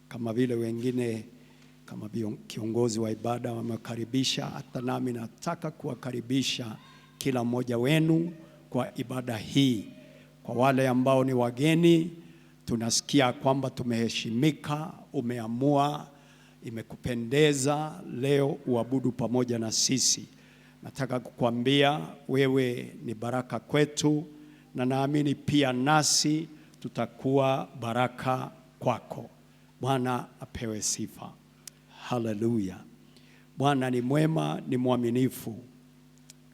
kama vile wengine kama kiongozi wa ibada wamekaribisha, hata nami nataka kuwakaribisha kila mmoja wenu kwa ibada hii. Kwa wale ambao ni wageni, tunasikia kwamba tumeheshimika, umeamua, imekupendeza leo uabudu pamoja na sisi. Nataka kukuambia wewe ni baraka kwetu, na naamini pia nasi tutakuwa baraka kwako. Bwana apewe sifa. Haleluya. Bwana ni mwema, ni mwaminifu.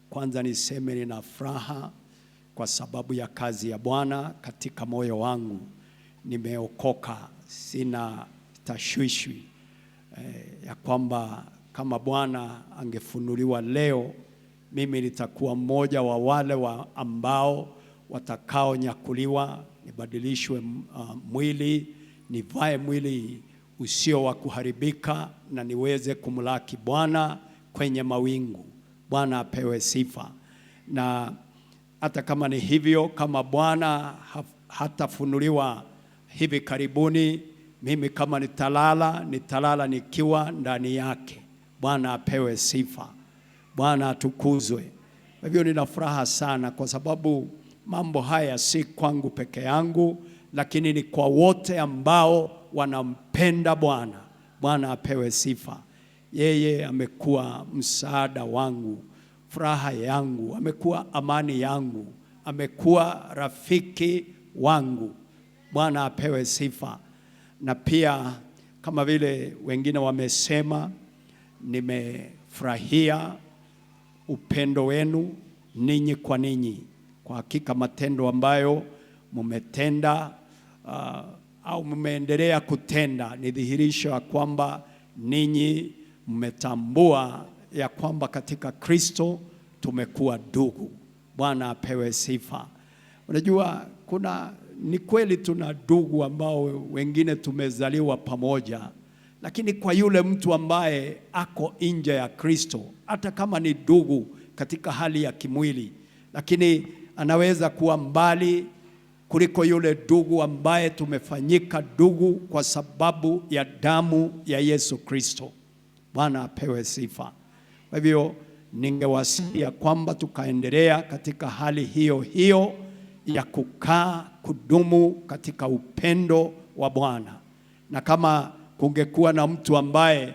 Kwanza niseme nina furaha kwa sababu ya kazi ya Bwana katika moyo wangu. Nimeokoka, sina tashwishwi ya kwamba kama Bwana angefunuliwa leo, mimi nitakuwa mmoja wa wale ambao watakaonyakuliwa, nibadilishwe mwili, nivae mwili usio wa kuharibika, na niweze kumlaki Bwana kwenye mawingu. Bwana apewe sifa. Na hata kama ni hivyo, kama Bwana hatafunuliwa hivi karibuni, mimi kama nitalala nikiwa ndani yake. Bwana apewe sifa. Bwana atukuzwe. Kwa hivyo nina furaha sana, kwa sababu mambo haya si kwangu peke yangu, lakini ni kwa wote ambao wanampenda Bwana. Bwana apewe sifa. Yeye amekuwa msaada wangu, furaha yangu, amekuwa amani yangu, amekuwa rafiki wangu. Bwana apewe sifa. Na pia kama vile wengine wamesema, nimefurahia upendo wenu ninyi kwa ninyi. Kwa hakika matendo ambayo mumetenda au mmeendelea kutenda ni dhihirisho ya kwamba ninyi mmetambua ya kwamba katika Kristo tumekuwa ndugu. Bwana apewe sifa. Unajua ni kweli tuna ndugu ambao wengine tumezaliwa pamoja, lakini kwa yule mtu ambaye ako nje ya Kristo, hata kama ni ndugu katika hali ya kimwili, lakini anaweza kuwa mbali kuliko yule ndugu ambaye tumefanyika ndugu kwa sababu ya damu ya Yesu Kristo. Bwana apewe sifa. Kwa hivyo ningewasia kwamba tukaendelea katika hali hiyo hiyo ya kudumu katika upendo wa Bwana. Na kama kungekuwa na mtu ambaye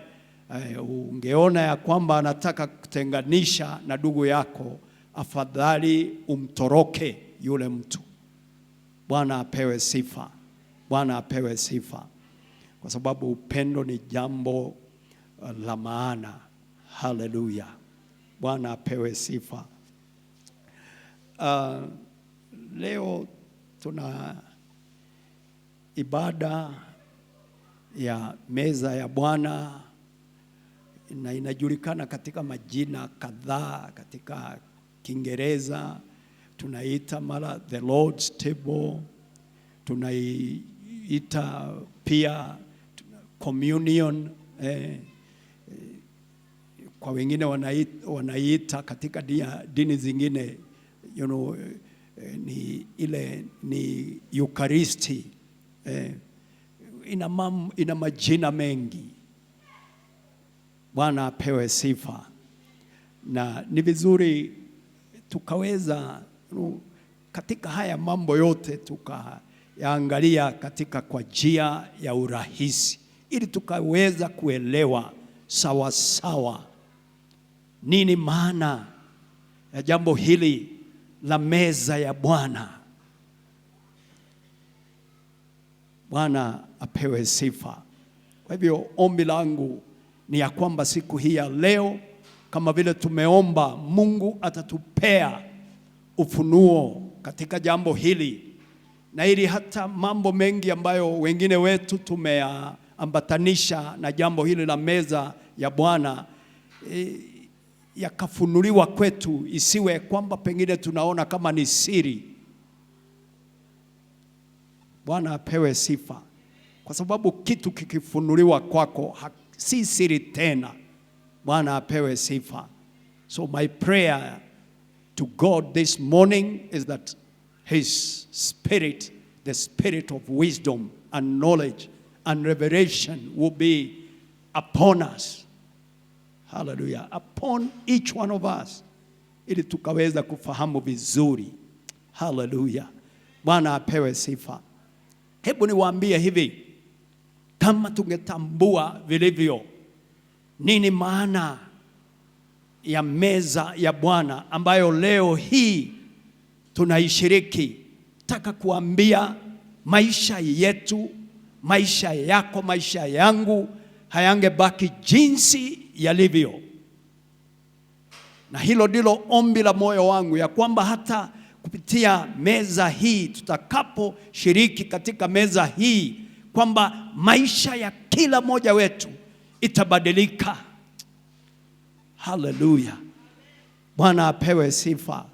ungeona ya kwamba anataka kutenganisha na ndugu yako, afadhali umtoroke yule mtu. Bwana apewe sifa. Bwana apewe sifa. Kwa sababu upendo ni jambo la maana. Haleluya. Bwana apewe sifa. Leo tuna ibada ya meza ya Bwana, na inajulikana katika majina kadhaa. Katika Kiingereza tunaita mara the Lord's Table, tunaita pia communion, kwa wengine wanaita katika dini zingine ni Eucharisti. Ina majina mengi. Bwana apewe sifa. Na ni vizuri tukaweza katika haya mambo yote tukayaangalia katika kwa njia ya urahisi, ili tukaweza kuelewa sawa sawa nini maana ya jambo hili la meza ya Bwana. Bwana apewe sifa. Kwa hivyo ombi langu ni ya kwamba siku hii ya leo, kama vile tumeomba, Mungu atatupea ufunuo katika jambo hili, na ili hata mambo mengi ambayo wengine wetu tumeambatanisha na jambo hili la meza ya Bwana yakafunuliwa kwetu, isiwe kwamba pengine tunaona kama ni siri. Bwana apewe sifa. Kwa sababu kitu kikifunuliwa kwako si siri tena. Bwana apewe sifa. So my prayer to God this morning is that His Spirit, the Spirit of wisdom and knowledge and revelation will be upon us. Hallelujah. Upon each one of us, ili tukaweza kufahamu vizuri. Hallelujah. Bwana apewe sifa. Hebu niwaambie hivi, kama tungetambua vilivyo nini maana ya meza ya Bwana ambayo leo hii tunaishiriki, nataka kuambia maisha yetu, maisha yako, maisha yangu hayangebaki jinsi yalivyo. Na hilo ndilo ombi la moyo wangu, ya kwamba hata kupitia meza hii, tutakapo shiriki katika meza hii, kwamba maisha ya kila mmoja wetu itabadilika. Hallelujah. Bwana apewe sifa.